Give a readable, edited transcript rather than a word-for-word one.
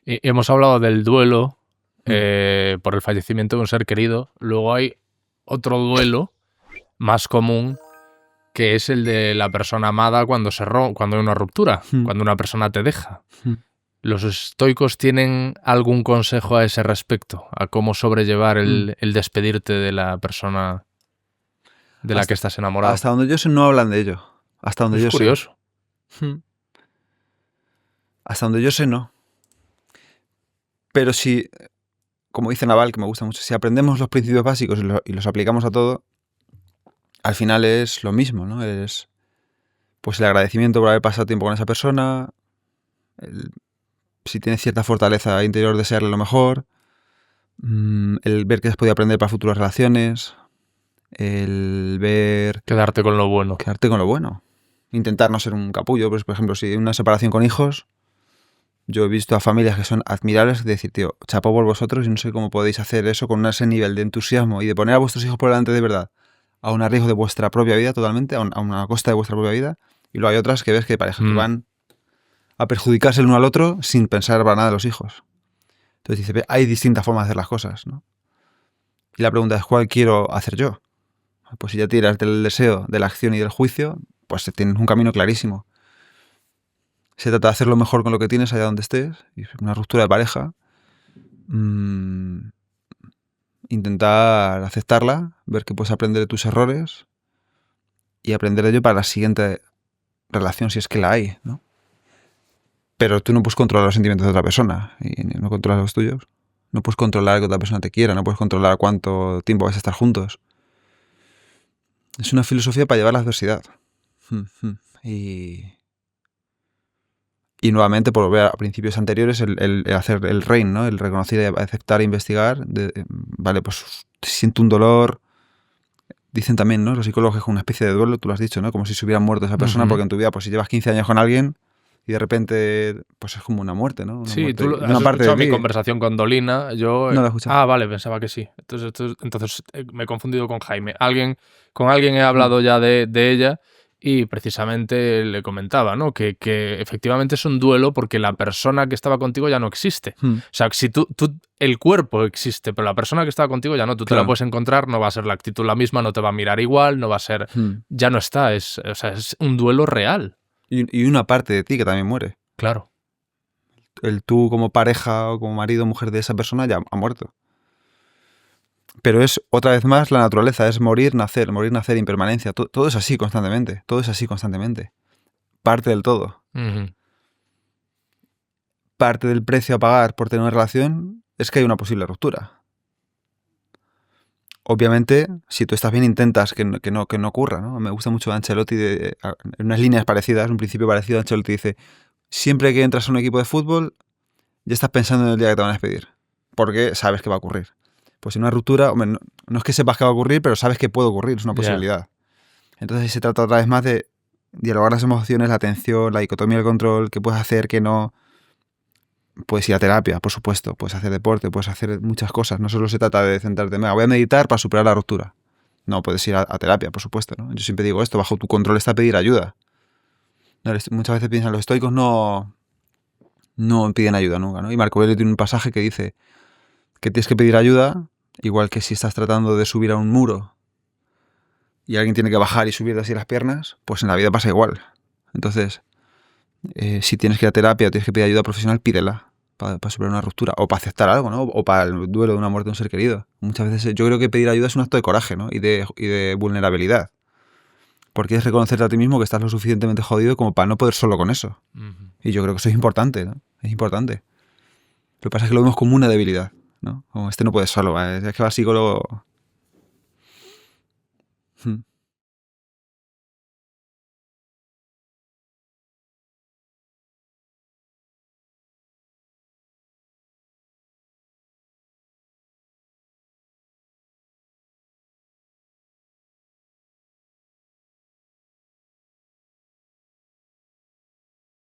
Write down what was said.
Hemos hablado del duelo por el fallecimiento de un ser querido. Luego hay otro duelo más común, que es el de la persona amada cuando hay una ruptura, cuando una persona te deja. ¿Los estoicos tienen algún consejo a ese respecto? ¿A cómo sobrellevar el despedirte de la persona de la que estás enamorado? Hasta donde yo sé no hablan de ello. Hasta donde yo sé. Es curioso. Hasta donde yo sé no. Pero si, como dice Naval, que me gusta mucho, si aprendemos los principios básicos y los aplicamos a todo, al final es lo mismo, ¿no? Es pues el agradecimiento por haber pasado tiempo con esa persona, si tienes cierta fortaleza interior, desearle lo mejor, el ver que has podido aprender para futuras relaciones, el ver... Quedarte con lo bueno. Quedarte con lo bueno. Intentar no ser un capullo. Pues, por ejemplo, si hay una separación con hijos, yo he visto a familias que son admirables de decir, tío, chapo por vosotros y no sé cómo podéis hacer eso con ese nivel de entusiasmo y de poner a vuestros hijos por delante de verdad, a un riesgo de vuestra propia vida totalmente, a una costa de vuestra propia vida. Y luego hay otras que ves que hay parejas que van a perjudicarse el uno al otro sin pensar para nada de los hijos. Entonces dice, hay distintas formas de hacer las cosas, ¿no? Y la pregunta es, ¿cuál quiero hacer yo? Pues si ya tiras del deseo, de la acción y del juicio, pues tienes un camino clarísimo. Se trata de hacer lo mejor con lo que tienes allá donde estés. Y una ruptura de pareja. Intentar aceptarla, ver que puedes aprender de tus errores y aprender de ello para la siguiente relación, si es que la hay, ¿no? Pero tú no puedes controlar los sentimientos de otra persona y no controlas los tuyos. No puedes controlar que otra persona te quiera, no puedes controlar cuánto tiempo vais a estar juntos. Es una filosofía para llevar la adversidad. Y nuevamente, por volver a principios anteriores, el hacer el rein, ¿no? El reconocer, aceptar e investigar. Vale, pues siento un dolor. Dicen también, ¿no? Los psicólogos, que es una especie de duelo, tú lo has dicho, ¿no? Como si se hubiera muerto esa persona, porque en tu vida, pues si llevas 15 años con alguien y de repente, pues es como una muerte, ¿no? Sí, tú has escuchado mi conversación con Dolina. Yo... No la he escuchado. Vale, pensaba que sí. Entonces me he confundido con Jaime. Con alguien he hablado ya de ella y precisamente le comentaba, ¿no? Que efectivamente es un duelo porque la persona que estaba contigo ya no existe. O sea, si tú el cuerpo existe, pero la persona que estaba contigo ya no. Tú te la puedes encontrar, no va a ser la actitud la misma, no te va a mirar igual, no va a ser... Ya no está. Es un duelo real. Y una parte de ti que también muere. Claro. El tú como pareja o como marido o mujer de esa persona ya ha muerto. Pero es otra vez más la naturaleza, es morir, nacer, impermanencia. Todo es así constantemente. Todo es así constantemente. Parte del todo. Parte del precio a pagar por tener una relación es que hay una posible ruptura. Obviamente, si tú estás bien, intentas que no ocurra, ¿no? Me gusta mucho Ancelotti, en unas líneas parecidas, un principio parecido. Ancelotti dice, siempre que entras a un equipo de fútbol, ya estás pensando en el día que te van a despedir, porque sabes que va a ocurrir. Pues en una ruptura, hombre, no es que sepas que va a ocurrir, pero sabes que puede ocurrir, es una posibilidad. Entonces se trata otra vez más de dialogar las emociones, la atención, la dicotomía del control, qué puedes hacer, qué no. Puedes ir a terapia, por supuesto, puedes hacer deporte, puedes hacer muchas cosas. No solo se trata de centrarte, voy a meditar para superar la ruptura. No, puedes ir a terapia, por supuesto, ¿no? Yo siempre digo esto, bajo tu control está pedir ayuda. Muchas veces piensan, los estoicos no piden ayuda nunca, ¿no? Y Marco Aurelio tiene un pasaje que dice que tienes que pedir ayuda, igual que si estás tratando de subir a un muro y alguien tiene que bajar y subir así las piernas, pues en la vida pasa igual. Entonces, si tienes que ir a terapia o tienes que pedir ayuda profesional, pídela para superar una ruptura o para aceptar algo, ¿no? O para el duelo de una muerte de un ser querido. Muchas veces yo creo que pedir ayuda es un acto de coraje, ¿no? Y de vulnerabilidad. Porque es reconocerte a ti mismo que estás lo suficientemente jodido como para no poder solo con eso. Y yo creo que eso es importante, ¿no? Es importante. Lo que pasa es que lo vemos como una debilidad, ¿no? Como no puede solo, es que va al psicólogo.